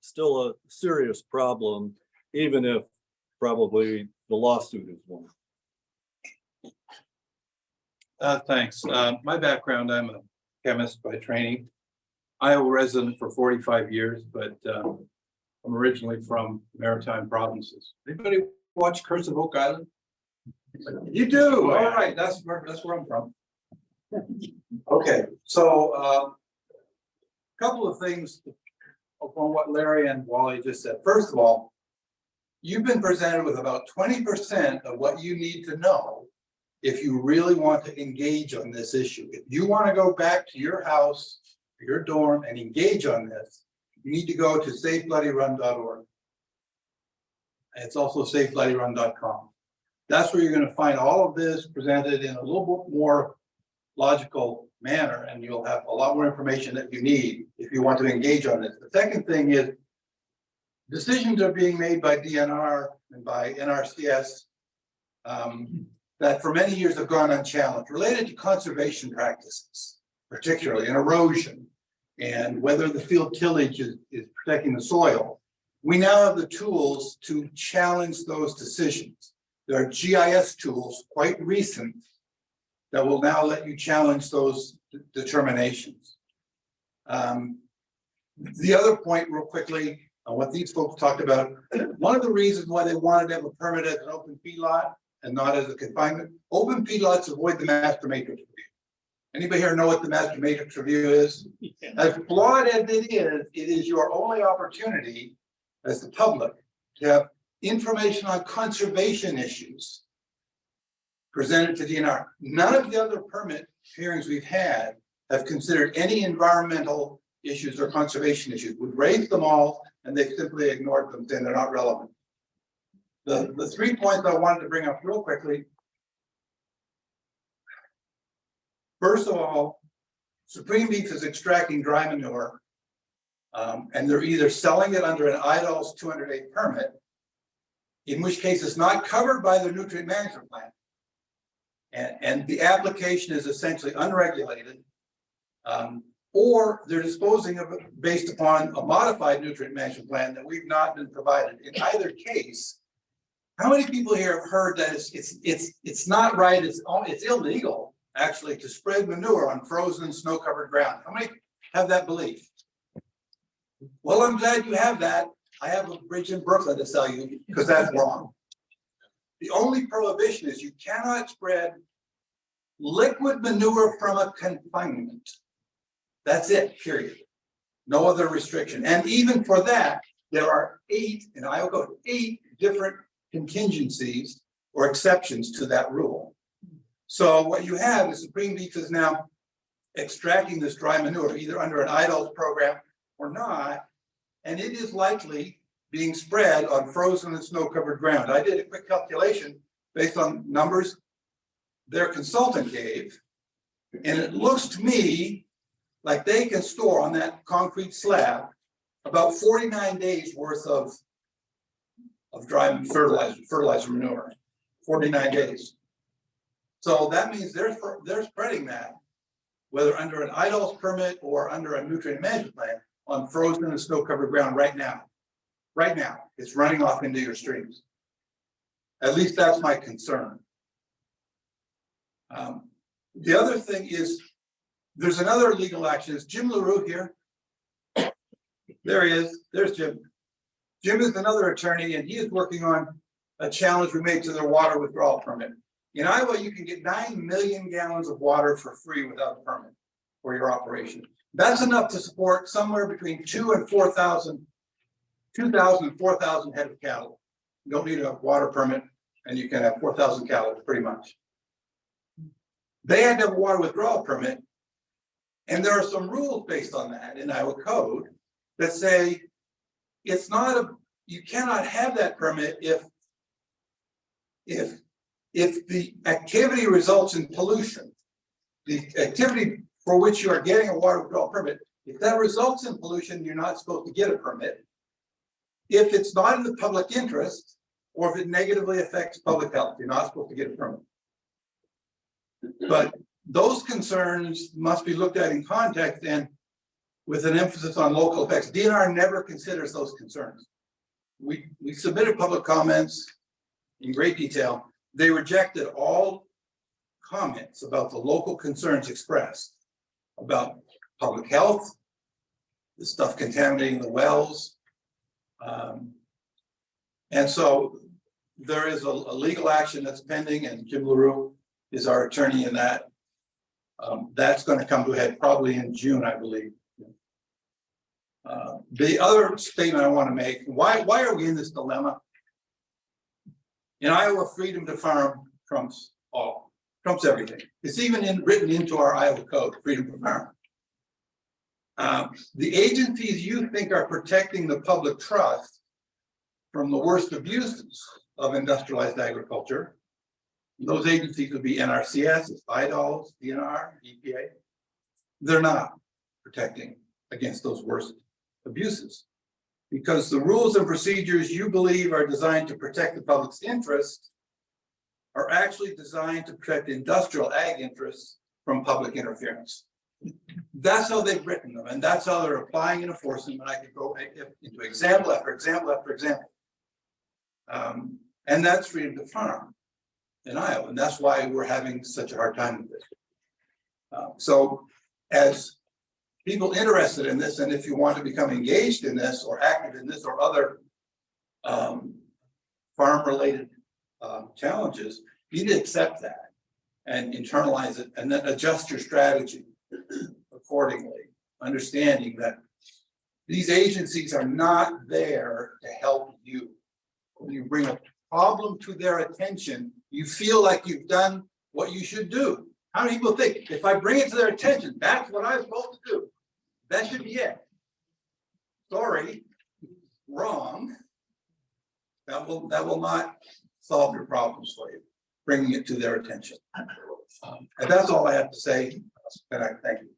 still a serious problem, even if probably the lawsuit is won. Thanks. My background, I'm a chemist by training. Iowa resident for 45 years, but I'm originally from maritime provinces. Anybody watch Curse of Oak Island? You do? All right, that's where I'm from. Okay, so a couple of things upon what Larry and Wally just said. First of all, you've been presented with about 20% of what you need to know if you really want to engage on this issue. If you want to go back to your house, your dorm, and engage on this, you need to go to safeblooddyrun.org. It's also safeblooddyrun.com. That's where you're going to find all of this presented in a little bit more logical manner, and you'll have a lot more information that you need if you want to engage on this. The second thing is decisions are being made by DNR and by NRCS that for many years have gone unchallenged, related to conservation practices, particularly in erosion, and whether the field tillage is protecting the soil. We now have the tools to challenge those decisions. There are GIS tools, quite recent, that will now let you challenge those determinations. The other point, real quickly, on what these folks talked about, one of the reasons why they wanted to have a permit as an open feedlot and not as a confinement, open feedlots avoid the master matrix review. Anybody here know what the master matrix review is? As flawed as it is your only opportunity as the public to have information on conservation issues presented to DNR. None of the other permit hearings we've had have considered any environmental issues or conservation issues. We've raised them all and they've simply ignored them, saying they're not relevant. The 3 points I wanted to bring up real quickly. First of all, Supreme Beef is extracting dry manure, and they're either selling it under an IDALS 208 permit, in which case it's not covered by the nutrient management plan. And the application is essentially unregulated, or they're disposing of it based upon a modified nutrient management plan that we've not been provided. In either case, how many people here have heard that it's not right, it's illegal actually to spread manure on frozen snow-covered ground? How many have that belief? Well, I'm glad you have that. I have a bridge in Brooklyn to sell you because that's wrong. The only prohibition is you cannot spread liquid manure from a confinement. That's it, period. No other restriction. And even for that, there are 8, in Iowa code, 8 different contingencies or exceptions to that rule. So what you have is Supreme Beef is now extracting this dry manure, either under an IDALS program or not, and it is likely being spread on frozen and snow-covered ground. I did a quick calculation based on numbers their consultant gave, and it looks to me like they can store on that concrete slab about 49 days worth of dry fertilizer manure, 49 days. So that means they're spreading that, whether under an IDALS permit or under a nutrient management plan, on frozen and snow-covered ground right now. Right now, it's running off into your streams. At least that's my concern. The other thing is, there's another legal action. Is Jim LaRue here? There he is. There's Jim. Jim is another attorney, and he is working on a challenge we made to their water withdrawal permit. In Iowa, you can get 9 million gallons of water for free without a permit for your operation. That's enough to support somewhere between 2,000 and 4,000 head of cattle. You don't need a water permit, and you can have 4,000 cattle pretty much. They had to have a water withdrawal permit, and there are some rules based on that in Iowa code that say it's not you cannot have that permit if the activity results in pollution. The activity for which you are getting a water withdrawal permit, if that results in pollution, you're not supposed to get a permit. If it's not in the public interest, or if it negatively affects public health, you're not supposed to get a permit. But those concerns must be looked at in context, and with an emphasis on local effects. DNR never considers those concerns. We submitted public comments in great detail. They rejected all comments about the local concerns expressed about public health, the stuff contaminating the wells. And so there is a legal action that's pending, and Jim LaRue is our attorney in that. That's going to come to a head probably in June, I believe. The other statement I want to make, why are we in this dilemma? In Iowa, freedom to farm trumps all, trumps everything. It's even written into our Iowa code, freedom to farm. The agencies you think are protecting the public trust from the worst abuses of industrialized agriculture, those agencies would be NRCS, IDOLS, DNR, EPA. They're not protecting against those worst abuses, because the rules and procedures you believe are designed to protect the public's interest are actually designed to protect industrial ag interests from public interference. That's how they've written them, and that's how they're applying and enforcing them. And I could go into example after example after example. And that's freedom to farm in Iowa, and that's why we're having such a hard time with this. So as people interested in this, and if you want to become engaged in this or active in this or other farm-related challenges, you need to accept that and internalize it, and then adjust your strategy accordingly, understanding that these agencies are not there to help you. When you bring a problem to their attention, you feel like you've done what you should do. How many people think, if I bring it to their attention, that's what I'm supposed to do? That should be it. Sorry, wrong. That will not solve your problems for you, bringing it to their attention. And that's all I have to say. And I thank you.